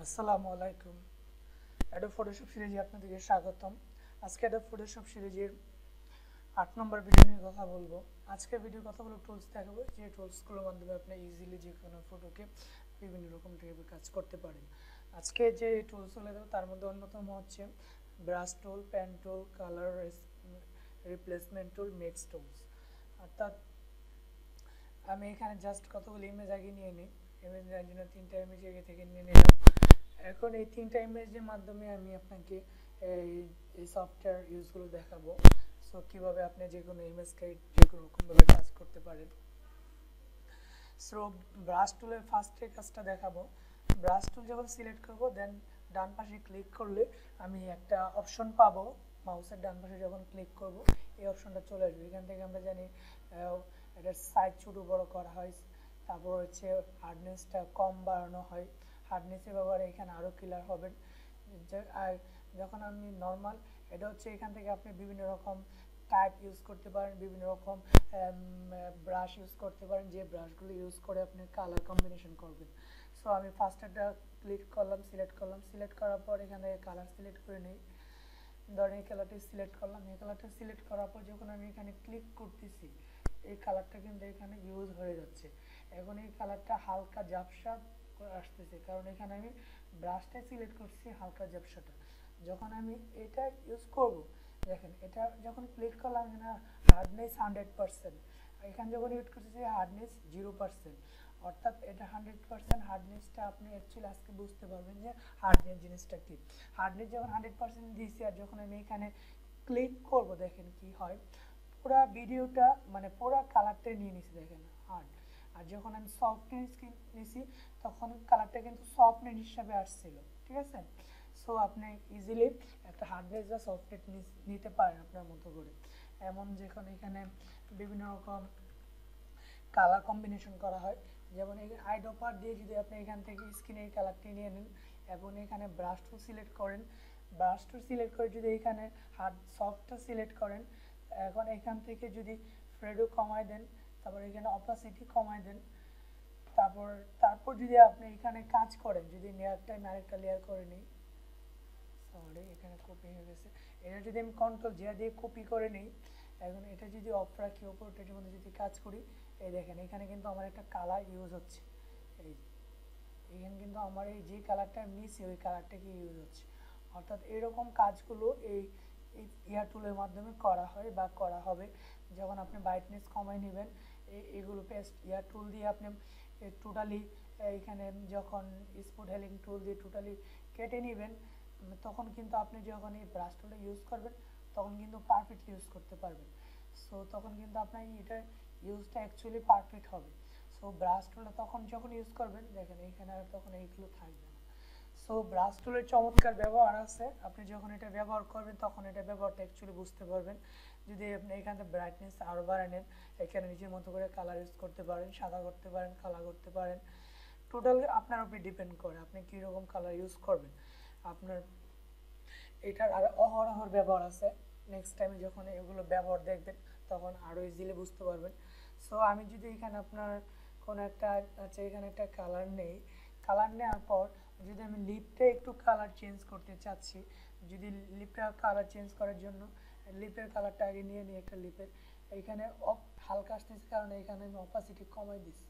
আসসালামু আলাইকুম। Adobe Photoshop সিরিজে আপনাদেরকে স্বাগতম। আজকে অ্যাডোব ফটোশপ সিরিজের 8 নম্বর ভিডিও নিয়ে কথা বলবো। আজকের ভিডিও কতগুলো টুলস দেখাবো, যে টুলসগুলোর মাধ্যমে আপনি ইজিলি যে কোনো ফটোকে বিভিন্ন রকম টাইপের কাজ করতে পারেন। আজকে যে টুলসগুলো দেবো তার মধ্যে অন্যতম হচ্ছে brush tool, pen tool, colour replacement tool, mix tools. অর্থাৎ আমি এখানে জাস্ট কতগুলো ইমেজ আগে নিয়ে নিই। ইমেজ নেওয়ার জন্য 3টা ইমেজ আগে থেকে নিয়ে নিলাম। এখন এই 3টা ইমেজের মাধ্যমে আমি আপনাকে এই সফটওয়্যার ইউজগুলো দেখাবো। সো কিভাবে আপনি যে কোনো ইমেজকে যে কোনো রকমভাবে কাজ করতে পারেন। সো ব্রাশ টুলের ফার্স্টে কাজটা দেখাবো। ব্রাশ টুল যখন সিলেক্ট করব, দেন ডান পাশে ক্লিক করলে আমি একটা অপশন পাবো। মাউসের ডান পাশে যখন ক্লিক করব, এই অপশনটা চলে আসবে। এখান থেকে আমরা জানি এটার সাইজ ছোটো বড় করা হয়, তারপর হচ্ছে হার্ডনেসটা কম বাড়ানো হয়। হার্ডনেসের ব্যবহারে এখানে আরও ক্লিয়ার হবেন। আর যখন আমি নর্মাল, এটা হচ্ছে এখান থেকে আপনি বিভিন্ন রকম টাইপ ইউজ করতে পারেন, বিভিন্ন রকম ব্রাশ ইউজ করতে পারেন, যে ব্রাশগুলো ইউজ করে আপনি কালার কম্বিনেশন করবেন। সো আমি ফার্স্ট একটা ক্লিক করলাম, সিলেক্ট করার পর এখানে কালার সিলেক্ট করে নিই। ধরেন এই কালারটি সিলেক্ট করলাম। এই কালারটা সিলেক্ট করার পর যখন আমি এখানে ক্লিক করতেছি, এই কালারটা কিন্তু এখানে ইউজ হয়ে যাচ্ছে। এখন এই কালারটা হালকা ঝাপসা আসতেছে, কারণ এখানে আমি ব্রাশটা সিলেক্ট করছি হালকা ঝাপসাটা। যখন আমি এটা ইউজ করব, দেখেন এটা যখন ক্লিক করলাম এখানে হার্ডনেস 100%, এখানে যখন ইউজ করতেছি হার্ডনেস 0%। অর্থাৎ এটা 100% হার্ডনেসটা আপনি অ্যাকচুয়ালি আজকে বুঝতে পারবেন যে হার্ডনেস জিনিসটা কি। হার্ডনেস যখন 100% দিয়েছি, আর যখন আমি এখানে ক্লিক করব, দেখেন কি হয়, পুরা ভিডিওটা মানে পুরা কালারটা নিয়ে নিছি, দেখেন হার্ড। আর যখন আমি সফটনেস নিছি, তখন কালারটা কিন্তু সফটনেস হিসাবে আসছিল, ঠিক আছে। সো আপনি ইজিলি একটা হার্ডনেস বা সফটনেস নিতে পারেন আপনার মতো করে। এমন যখন এখানে বিভিন্ন রকম কালার কম্বিনেশন করা হয়, যেমন এই আইডোপার দিয়ে যদি আপনি এখান থেকে স্ক্রিনের এই কালারটি নিয়ে নেন এবং এখানে ব্রাশ টুল সিলেক্ট করেন, ব্রাশ টুল সিলেক্ট করে যদি এখানে হার্ড সফটটা সিলেক্ট করেন, এখন এখান থেকে যদি ফ্রেডো কমায় দেন, তারপর এখানে অপাসিটি কমায় দেন, তারপর তারপর যদি আপনি এখানে কাজ করেন, যদি লেয়ার টাইম আরেকটা লেয়ার করে নিই, সরি এখানে কপি হয়ে গেছে। এটা যদি আমি কন্ট্রোল জে দিয়ে কপি করে নিই, এখন এটা যদি অফ রাখি, ওপরটার মধ্যে যদি কাজ করি, এই দেখেন এখানে কিন্তু আমার একটা কালার ইউজ হচ্ছে। এই এখানে কিন্তু আমার এই যে কালারটা আমি নিয়েছি ওই কালারটা কি ইউজ হচ্ছে। অর্থাৎ এরকম কাজগুলো এই ইয়ার টুলের মাধ্যমে করা হয় বা করা হবে। যখন আপনি ব্রাইটনেস কমায় নেবেন, এগুলো পেস্ট ইয়ার টুল দিয়ে আপনি টোটালি এখানে যখন স্পুট হেলিং টুল দিয়ে টোটালি কেটে নেবেন, তখন কিন্তু আপনি যখন এই ব্রাশ টুলটা ইউজ করবেন, তখন কিন্তু পারফেক্টলি ইউজ করতে পারবেন। সো তখন কিন্তু আপনার এটার ইউজটা অ্যাকচুয়ালি পারফেক্ট হবে। সো ব্রাশ টুলটা তখন যখন ইউজ করবেন, দেখেন এইখানে আর তখন এইগুলো থাকবে না। সো ব্রাশ টুলের চমৎকার ব্যবহার আছে, আপনি যখন এটা ব্যবহার করবেন তখন এটা ব্যবহারটা অ্যাকচুয়ালি বুঝতে পারবেন। যদি আপনি এখানে ব্রাইটনেস আরও বাড়ায় নেন, এখানে নিজের মতো করে কালার ইউজ করতে পারেন, সাদা করতে পারেন, কালার করতে পারেন। টোটালি আপনার উপরে ডিপেন্ড করে আপনি কীরকম কালার ইউজ করবেন। আপনার এটার আর অহরহর ব্যবহার আছে। নেক্সট টাইমে যখন এগুলো ব্যবহার দেখবেন, তখন আরও ইজিলি বুঝতে পারবেন। সো আমি যদি এখানে আপনার কোনো একটা আচ্ছা এখানে একটা কালার নেই, কালার নেওয়ার পর যদি আমি লিপটা একটু কালার চেঞ্জ করতে চাচ্ছি, যদি লিপটা কালার চেঞ্জ করার জন্য লিপের কালারটা আগে নিয়ে নিই, একটা লিপের এইখানে হালকা আসতেছে কারণ এখানে আমি অপাসিটি কমাই দিচ্ছি।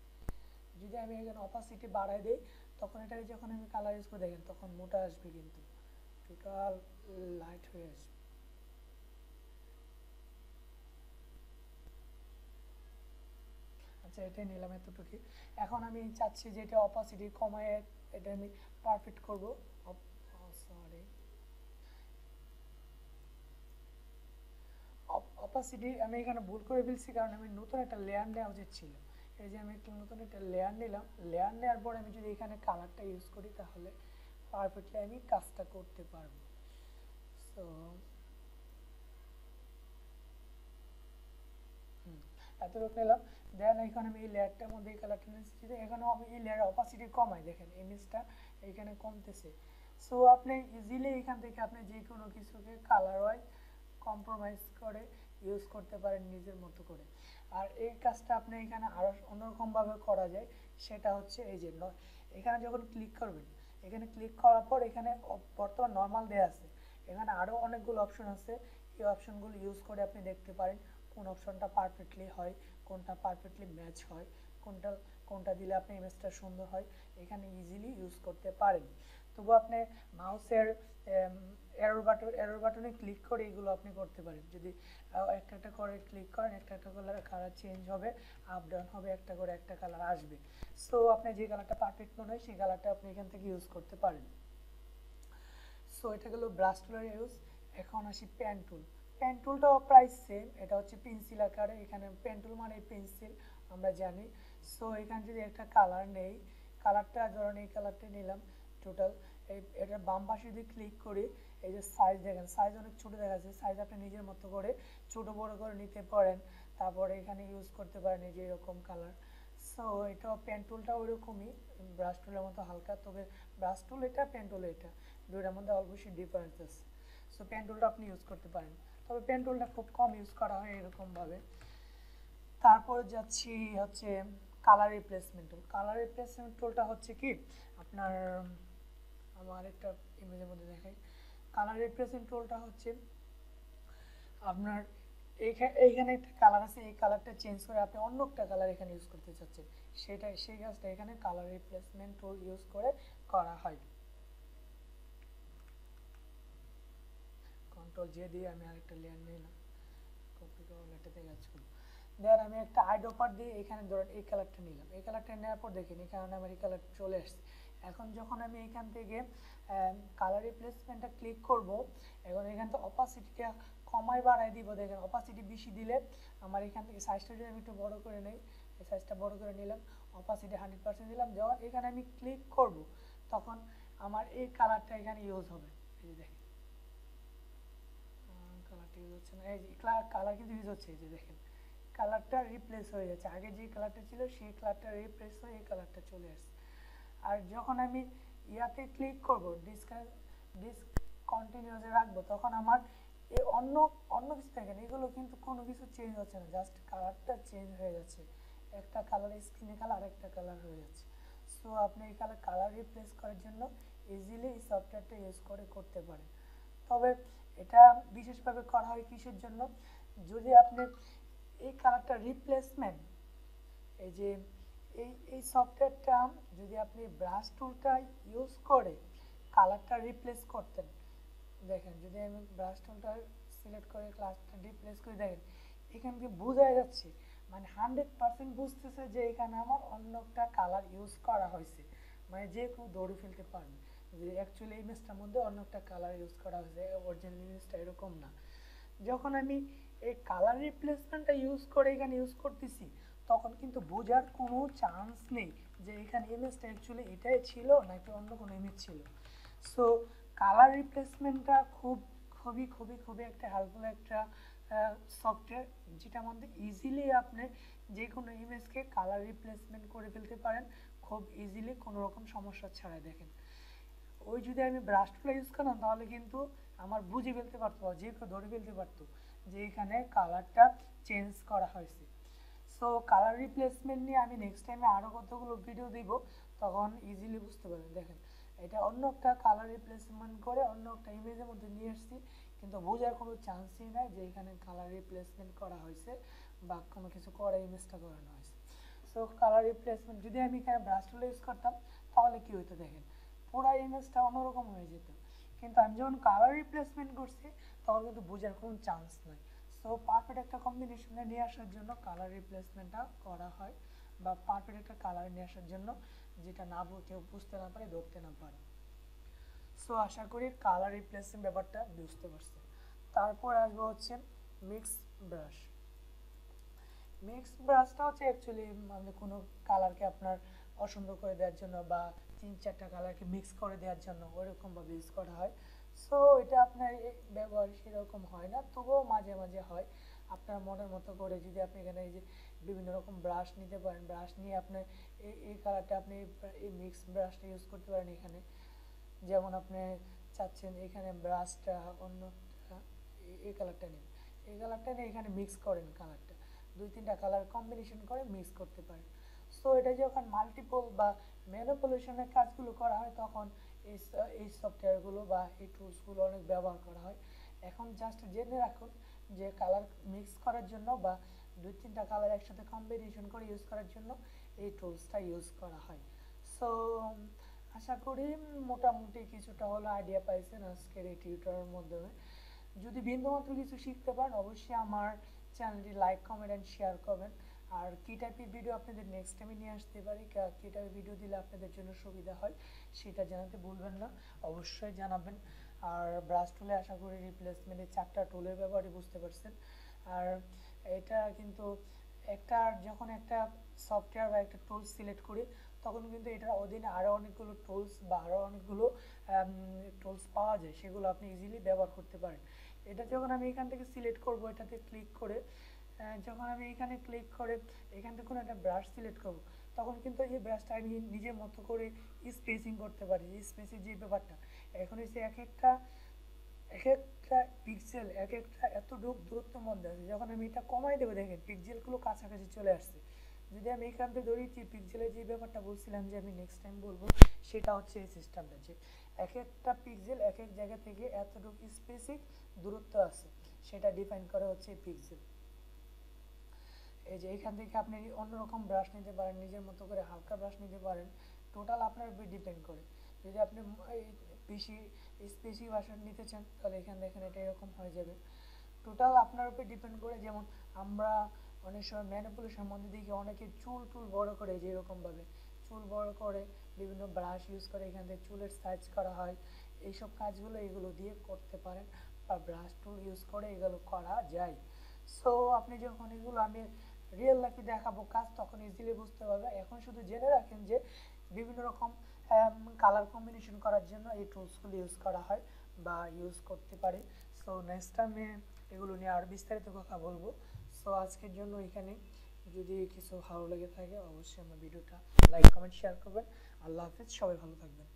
যদি আমি এখানে অপাসিটি বাড়াই দিই, তখন এটাকে যখন আমি কালার ইউজ করে দেখেন তখন মোটা আসবে, কিন্তু টোটাল লাইট হয়ে আসবে। আচ্ছা এটাই নিলাম এতটুকু। এখন আমি চাচ্ছি যে এটা অপাসিটি কমায় এটা আমি পারফেক্ট করব। সরি, অপাসিটি আমি এখানে ভুল করে ফেলছি, কারণ আমি নতুন একটা লেয়ার নেওয়া উচিত ছিল। এই যে আমি একটা নতুন একটা লেয়ার নিলাম, লেয়ার নেওয়ার পর আমি যদি এখানে কালারটা ইউজ করি, তাহলে পারফেক্টলি আমি কাজটা করতে পারবো। সো এতটুকু নিলাম। দেন এখানে আমি এই লেয়ারটার মধ্যে এই কালারটা নিচ্ছি, যদি এখানে আমি এই লেয়ারের অপাসিটি কমাই, দেখেন ইমেজটা এখানে কমতেছে। সো আপনি ইজিলি এখান থেকে আপনি যে কোনো কিছুকে কালার ওয়াইজ কম্প্রোমাইজ করে ইউজ করতে পারেন নিজের মতো করে। আর এই কাজটা আপনি এখানে আরও অন্যরকমভাবে করা যায়, সেটা হচ্ছে এই যে এখানে যখন ক্লিক করবেন, এখানে ক্লিক করার পর এখানে বর্তমান নর্মাল দেয়া আছে, এখানে আরও অনেকগুলো অপশন আছে। এই অপশনগুলো ইউজ করে আপনি দেখতে পারেন কোন অপশনটা পারফেক্টলি হয়, কোনটা পারফেক্টলি ম্যাচ হয়, কোনটা কোনটা দিলে আপনি ইমেজটা সুন্দর হয়, এখানে ইজিলি ইউজ করতে পারেন। তবু আপনি মাউসের এরর বাটনে ক্লিক করে এগুলো আপনি করতে পারেন। যদি একটা একটা করে ক্লিক করেন, একটা একটা করে কালার চেঞ্জ হবে, আপ ডাউন হবে, একটা করে একটা কালার আসবে। সো আপনি যে কালারটা পারফেক্ট মনে হয় সেই কালারটা আপনি এখান থেকে ইউজ করতে পারেন। সো এটা গেল ব্রাশ টুলের ইউজ। এখন আসি পেন টুল। পেন টুলটাও প্রায় সেম, এটা হচ্ছে পেন্সিল আকারে। এখানে পেন টুল মানে পেন্সিল আমরা জানি। সো এখানে যদি একটা কালার নেই, কালারটা ধরুন এই কালারটা নিলাম টোটাল, এটার বাম পাশে যদি ক্লিক করি, এই যে সাইজ দেখেন, সাইজ অনেক ছোটো দেখা যাচ্ছে। সাইজ আপনি নিজের মতো করে ছোটো বড়ো করে নিতে পারেন, তারপরে এখানে ইউজ করতে পারেন এই যে এরকম কালার। সো এটা পেন টুলটা ওইরকমই, ব্রাশ টুলের মতো হালকা, তবে ব্রাশ টুল এটা, পেন টুল এটা, দুইটার মধ্যে অবশ্যই ডিফারেন্স আছে। সো পেন টুলটা আপনি ইউজ করতে পারেন, তবে পেন টুলটা খুব কম ইউজ করা হয় এরকমভাবে। তারপরে যাচ্ছি হচ্ছে কালার রিপ্লেসমেন্ট টুল। কালার রিপ্লেসমেন্ট টুলটা হচ্ছে কি আপনার, আমার একটা ইমেজের মধ্যে দেখাই। কালার রিপ্লেসমেন্ট টুলটা হচ্ছে আপনার এইখানে একটা কালার আছে, এই কালারটা চেঞ্জ করে আপনি অন্য একটা কালার এখানে ইউজ করতে চাচ্ছেন, সেই কাজটা এখানে কালার রিপ্লেসমেন্ট টুল ইউজ করে করা হয়। কন্ট্রোল জে দিয়ে আমি আরেকটা লেয়ার নিলাম, কপি করে এটাতে কাজ করব। দেন আমি একটা আইড্রপার দিয়ে এখানে ধরেন এই কালারটা নিলাম, এই কালারটা নেওয়ার পর দেখেন এখানে আমার এই কালার চলে আসছে। এখন যখন আমি এখান থেকে কালার রিপ্লেসমেন্টটা ক্লিক করব, এখন এখান থেকে অপাসিটিটা কমাই বাড়াই দিব। দেখেন অপাসিটি বেশি দিলে আমার এখান থেকে সাইজটা যদি আমি একটু বড় করে নেই, এই সাইজটা বড় করে নিলাম, অপাসিটি 100% দিলাম। যখন এখানে আমি ক্লিক করব তখন আমার এই কালারটা এখানে ইউজ হবে। এই যে দেখেন কালারটা ইউজ হচ্ছে না, এই যে কালার কিন্তু ইউজ হচ্ছে, এই যে দেখেন কালারটা রিপ্লেস হয়ে যাচ্ছে, আগে যে কালারটা ছিল সেই কালারটা রিপ্লেস হয়ে এই কালারটা চলে আসছে। আর যখন আমি ইয়াতে ক্লিক করব, ডিসকন্টিনিউসে রাখবো, তখন আমার এই অন্য অন্য কিছু দেখেন এগুলো কিন্তু কোনো কিছু চেঞ্জ হচ্ছে না, জাস্ট কালারটা চেঞ্জ হয়ে যাচ্ছে। একটা কালার স্ক্রিনে কালার আরেকটা কালার হয়ে যাচ্ছে। সো আপনি এই কালার রিপ্লেস করার জন্য ইজিলি এই সফটওয়্যারটা ইউজ করে করতে পারেন। তবে এটা বিশেষভাবে করা হয় কিসের জন্য, যদি আপনি এই কালারটা রিপ্লেসমেন্ট, এই যে এই সফটওয়্যারটা যদি আপনি ব্রাশ টুলটা ইউজ করে কালারটা রিপ্লেস করতেন, দেখেন যদি আমি ব্রাশ টুলটা সিলেক্ট করে ক্লাসটা রিপ্লেস করে দেখেন এখান থেকে বোঝা যাচ্ছে, মানে 100% বুঝতেছে যে এখানে আমার অন্য একটা কালার ইউজ করা হয়েছে, মানে যে কেউ ধরে ফেলতে পারবে যে অ্যাকচুয়ালি ইমেজটার মধ্যে অন্য একটা কালার ইউজ করা হয়েছে, অরিজিনাল ইমেজটা এরকম না। যখন আমি এই কালার রিপ্লেসমেন্টটা ইউজ করে এখানে ইউজ করতেছি, তখন কিন্তু বোঝার কোনো চান্স নেই যে এখানে ইমেজটা অ্যাকচুয়ালি এটাই ছিল নাকি অন্য কোনো ইমেজ ছিল। সো কালার রিপ্লেসমেন্টটা খুবই খুবই খুবই একটা হেল্পফুল একটা সফটওয়্যার, যেটার মধ্যে ইজিলি আপনি যে কোনো ইমেজকে কালার রিপ্লেসমেন্ট করে ফেলতে পারেন খুব ইজিলি, কোনো রকম সমস্যা ছাড়াই। দেখেন ওই যদি আমি ব্রাশ টুল ইউজ করতাম তাহলে কিন্তু আমার বুঝে ফেলতে পারতো, যে কেউ ধরে ফেলতে পারতো যে এখানে কালারটা চেঞ্জ করা হয়েছে। সো কালার রিপ্লেসমেন্ট নিয়ে আমি নেক্সট টাইমে আরও কতগুলো ভিডিও দিব, তখন ইজিলি বুঝতে পারবেন। দেখেন এটা অন্য একটা কালার রিপ্লেসমেন্ট করে অন্য একটা ইমেজের মধ্যে নিয়ে আসছি, কিন্তু বোঝার কোনো চান্সই নাই যে এখানে কালার রিপ্লেসমেন্ট করা হয়েছে বা কোনো কিছু করে ইমেজটা করানো হয়েছে। সো কালার রিপ্লেসমেন্ট যদি আমি এখানে ব্রাশ টুল ইউজ করতাম তাহলে কী হতো, দেখেন পুরো ইমেজটা অন্যরকম হয়ে যেত, কিন্তু আমি যখন কালার রিপ্লেসমেন্ট করছি তখন কিন্তু বোঝার কোনো চান্স নাই। সো পারফেক্ট একটা কম্বিনেশনে নিয়ে আসার জন্য কালার রিপ্লেসমেন্টটা করা হয়, বা পারফেক্ট একটা কালার নিয়ে আসার জন্য যেটা না কেউ বুঝতে না পারে, ধরতে না পারে। সো আশা করি কালার রিপ্লেসমেন্ট ব্যাপারটা বুঝতে পারছে। তারপর আসবো হচ্ছে মিক্স ব্রাশ। মিক্স ব্রাশটা হচ্ছে অ্যাকচুয়ালি মানে কোনো কালারকে আপনার অসুন্দর করে দেওয়ার জন্য বা 3-4টা কালারকে মিক্স করে দেওয়ার জন্য ওইরকমভাবে ইউজ করা হয়। সো এটা আপনার ব্যবহার সেরকম হয় না, তবুও মাঝে মাঝে হয়। আপনার মনের মতো করে যদি আপনি এখানে এই যে বিভিন্ন রকম ব্রাশ নিতে পারেন, ব্রাশ নিয়ে আপনার এই কালারটা আপনি এই মিক্স ব্রাশটা ইউজ করতে পারেন এখানে। যেমন আপনি চাচ্ছেন এখানে ব্রাশটা অন্য এই কালারটা নিন, এই কালারটা নিয়ে এখানে মিক্স করেন, কালারটা 2-3টা কালার কম্বিনেশন করে মিক্স করতে পারেন। সো এটা যখন মাল্টিপল বা ম্যানিপুলেশনের কাজগুলো করা হয় তখন এই সফটওয়্যারগুলো বা এই টুলসগুলো অনেক ব্যবহার করা হয়। এখন জাস্ট জেনে রাখুন যে কালার মিক্স করার জন্য বা 2-3টা কালার একসাথে কম্বিনেশন করে ইউজ করার জন্য এই টুলসটা ইউজ করা হয়। সো আশা করি মোটামুটি কিছুটা হলো আইডিয়া পাইছেন আজকের এই টিউটোরিয়ালের মাধ্যমে। যদি বিন্দুমাত্র কিছু শিখতে পারেন অবশ্যই আমার চ্যানেলটি লাইক, কমেন্ট অ্যান্ড শেয়ার করবেন। আর কী টাইপের ভিডিও আপনাদের নেক্সট টাইমে নিয়ে আসতে পারি, কী টাইপের ভিডিও দিলে আপনাদের জন্য সুবিধা হয় সেটা জানাতে ভুলবেন না, অবশ্যই জানাবেন। আর ব্রাশ টুলে আশা করি রিপ্লেসমেন্টের 4টা টুলের ব্যাপারে বুঝতে পারছেন। আর এটা কিন্তু যখন একটা সফটওয়্যার বা একটা টুল সিলেক্ট করি তখন কিন্তু এটার অধীনে আরও অনেকগুলো টুলস বা আরও অনেকগুলো টুলস পাওয়া যায়, সেগুলো আপনি ইজিলি ব্যবহার করতে পারেন। এটা যখন আমি এখান থেকে সিলেক্ট করব, এটাতে ক্লিক করে যখন আমি এখানে ক্লিক করে এখান থেকে কোনো একটা ব্রাশ সিলেক্ট করব তখন কিন্তু এই ব্রাশটা আমি নিজের মতো করে স্পেসিং করতে পারি। স্পেসের যে ব্যাপারটা এখন হচ্ছে এক একটা পিক্সেল এক একটা এতটুক দূরত্বের মধ্যে আছে, যখন আমি এটা কমাই দেবো দেখেন পিক্সেলগুলো কাছাকাছি চলে আসছে। যদি আমি এখান থেকে ধরি যে পিক্সেলের যে ব্যাপারটা বলছিলাম যে আমি নেক্সট টাইম বলবো, সেটা হচ্ছে এই সিস্টেমটা যে এক একটা পিক্সেল এক এক জায়গা থেকে এতটুকু স্পেসিক দূরত্ব আছে, সেটা ডিফাইন করে হচ্ছে পিক্সেল। এই যে এখান থেকে আপনি অন্যরকম ব্রাশ নিতে পারেন, নিজের মতো করে হালকা ব্রাশ নিতে পারেন, টোটাল আপনার উপর ডিপেন্ড করে। যদি আপনি বেশি স্পেসি ভার্সন নিতে চান তাহলে এখানে দেখেন এটা এরকম হয়ে যাবে। টোটাল আপনার উপর ডিপেন্ড করে। যেমন আমরা অনেক সময় ম্যানিপুলেশনের মধ্যে দেখি অনেকে চুল বড় করে, যে এরকমভাবে চুল বড় করে বিভিন্ন ব্রাশ ইউজ করে এখান থেকে চুলের সাইজ করা হয়। এইসব কাজগুলো এগুলো দিয়ে করতে পারেন বা ব্রাশ টুল ইউজ করে এগুলো করা যায়। সো আপনি যখন এগুলো আমি রিয়েল লাইফে দেখাবো কাজ তখন ইজিলি বুঝতে পারবে। এখন শুধু জেনে রাখেন যে বিভিন্ন রকম কালার কম্বিনেশন করার জন্য এই টুলসগুলো ইউজ করা হয় বা ইউজ করতে পারে। সো নেক্সট টাইমে এগুলো নিয়ে আরও বিস্তারিত কথা বলবো। সো আজকের জন্য এখানে, যদি কিছু ভালো লেগে থাকে অবশ্যই আমার ভিডিওটা লাইক, কমেন্ট, শেয়ার করবেন। আল্লাহ হাফিজ, সবাই ভালো থাকবেন।